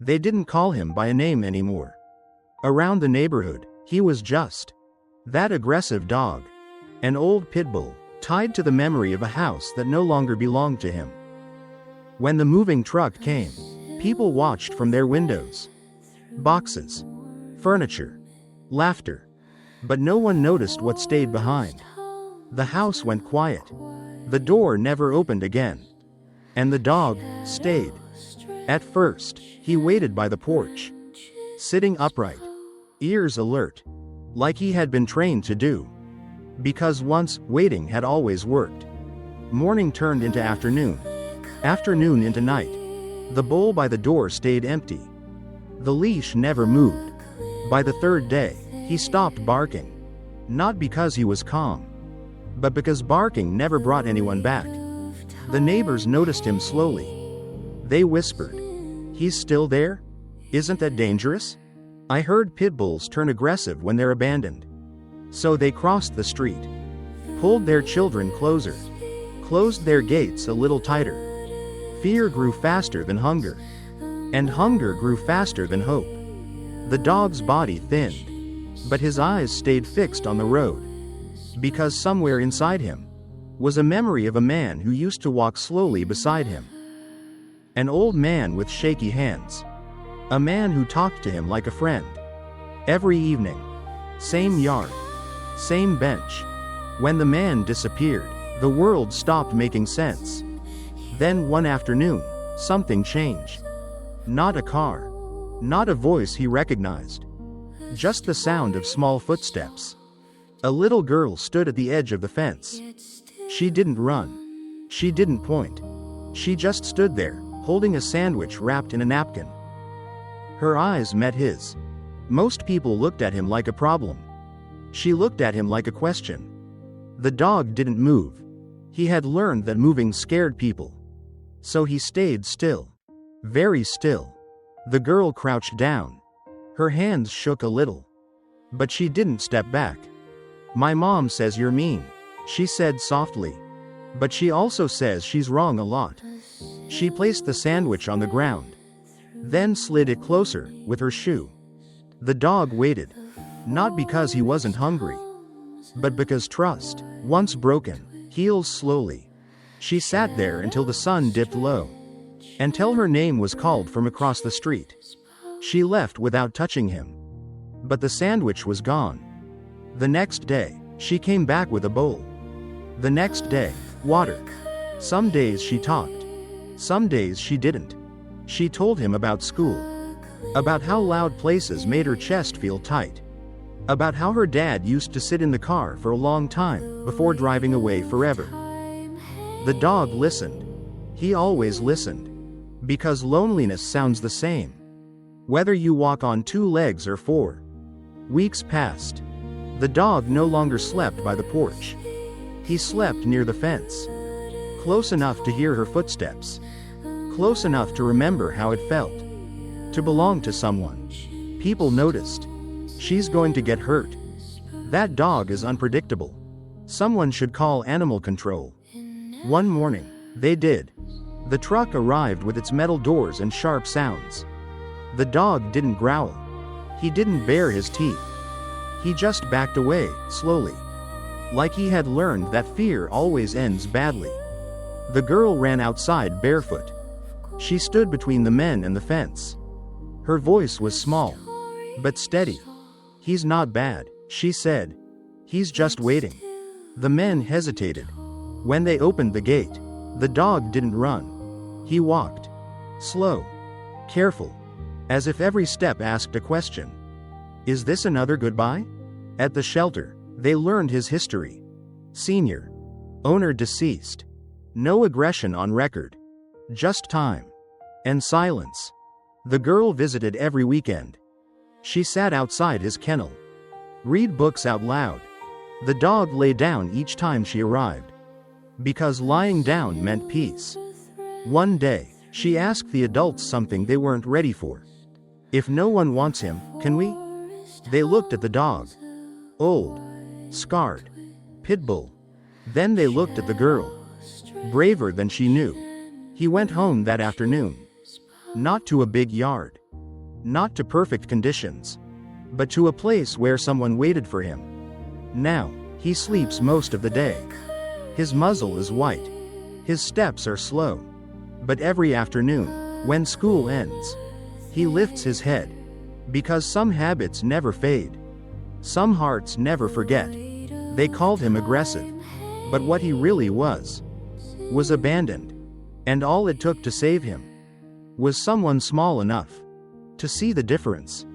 They didn't call him by a name anymore. Around the neighborhood, he was just that aggressive dog. An old Pitbull, tied to the memory of a house that no longer belonged to him. When the moving truck came, people watched from their windows. Boxes, furniture, laughter. But no one noticed what stayed behind. The house went quiet. The door never opened again. And the dog stayed. At first, he waited by the porch, sitting upright, ears alert, like he had been trained to do. Because once, waiting had always worked. Morning turned into afternoon. Afternoon into night. The bowl by the door stayed empty. The leash never moved. By the third day, he stopped barking. Not because he was calm, but because barking never brought anyone back. The neighbors noticed him slowly. They whispered, "He's still there? Isn't that dangerous?" I heard pit bulls turn aggressive when they're abandoned. So they crossed the street, pulled their children closer, closed their gates a little tighter. Fear grew faster than hunger, and hunger grew faster than hope. The dog's body thinned, but his eyes stayed fixed on the road, because somewhere inside him was a memory of a man who used to walk slowly beside him. An old man with shaky hands. A man who talked to him like a friend. Every evening. Same yard. Same bench. When the man disappeared, the world stopped making sense. Then one afternoon, something changed. Not a car. Not a voice he recognized. Just the sound of small footsteps. A little girl stood at the edge of the fence. She didn't run. She didn't point. She just stood there, holding a sandwich wrapped in a napkin. Her eyes met his. Most people looked at him like a problem. She looked at him like a question. The dog didn't move. He had learned that moving scared people. So he stayed still. Very still. The girl crouched down. Her hands shook a little. But she didn't step back. "My mom says you're mean," she said softly. "But she also says she's wrong a lot." She placed the sandwich on the ground, then slid it closer with her shoe. The dog waited. Not because he wasn't hungry, but because trust, once broken, heals slowly. She sat there until the sun dipped low. Until her name was called from across the street. She left without touching him. But the sandwich was gone. The next day, she came back with a bowl. The next day, water. Some days she talked. Some days she didn't. She told him about school. About how loud places made her chest feel tight. About how her dad used to sit in the car for a long time before driving away forever. The dog listened. He always listened. Because loneliness sounds the same, whether you walk on 2 legs or 4. Weeks passed. The dog no longer slept by the porch. He slept near the fence. Close enough to hear her footsteps. Close enough to remember how it felt to belong to someone. People noticed. She's going to get hurt. That dog is unpredictable. Someone should call animal control. One morning, they did. The truck arrived with its metal doors and sharp sounds. The dog didn't growl. He didn't bare his teeth. He just backed away, slowly. Like he had learned that fear always ends badly. The girl ran outside barefoot. She stood between the men and the fence. Her voice was small, but steady. "He's not bad," she said. "He's just waiting." The men hesitated. When they opened the gate, the dog didn't run. He walked. Slow. Careful. As if every step asked a question. Is this another goodbye? At the shelter, they learned his history. Senior. Owner deceased. No aggression on record. Just time. And silence. The girl visited every weekend. She sat outside his kennel. Read books out loud. The dog lay down each time she arrived. Because lying down meant peace. One day, she asked the adults something they weren't ready for. "If no one wants him, can we?" They looked at the dog. Old. Scarred. Pitbull. Then they looked at the girl. Braver than she knew. He went home that afternoon. Not to a big yard. Not to perfect conditions, but to a place where someone waited for him. Now, he sleeps most of the day. His muzzle is white. His steps are slow. But every afternoon, when school ends, he lifts his head. Because some habits never fade. Some hearts never forget. They called him aggressive. But what he really was abandoned. And all it took to save him was someone small enough to see the difference.